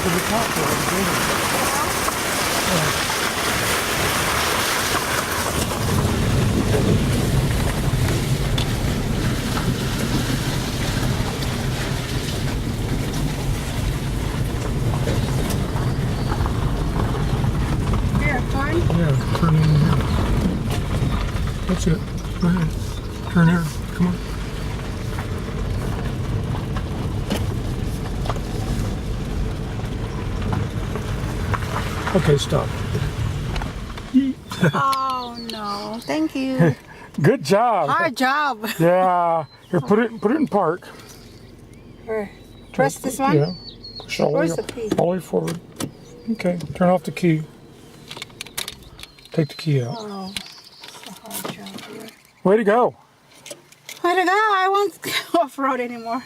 to the top there. Here, fine. Yeah, turn in here. That's it. Go ahead. Turn here. Come on. Okay, stop. Oh no, thank you. Good job. Hard job. Yeah. Here, put it in park. Here, press this one. Yeah. Push all the way Where's the key? all the way forward. Okay. Turn off the key. Take the key out. Oh, it's a hard job here. Way to go. Way to go! I won't go off road anymore.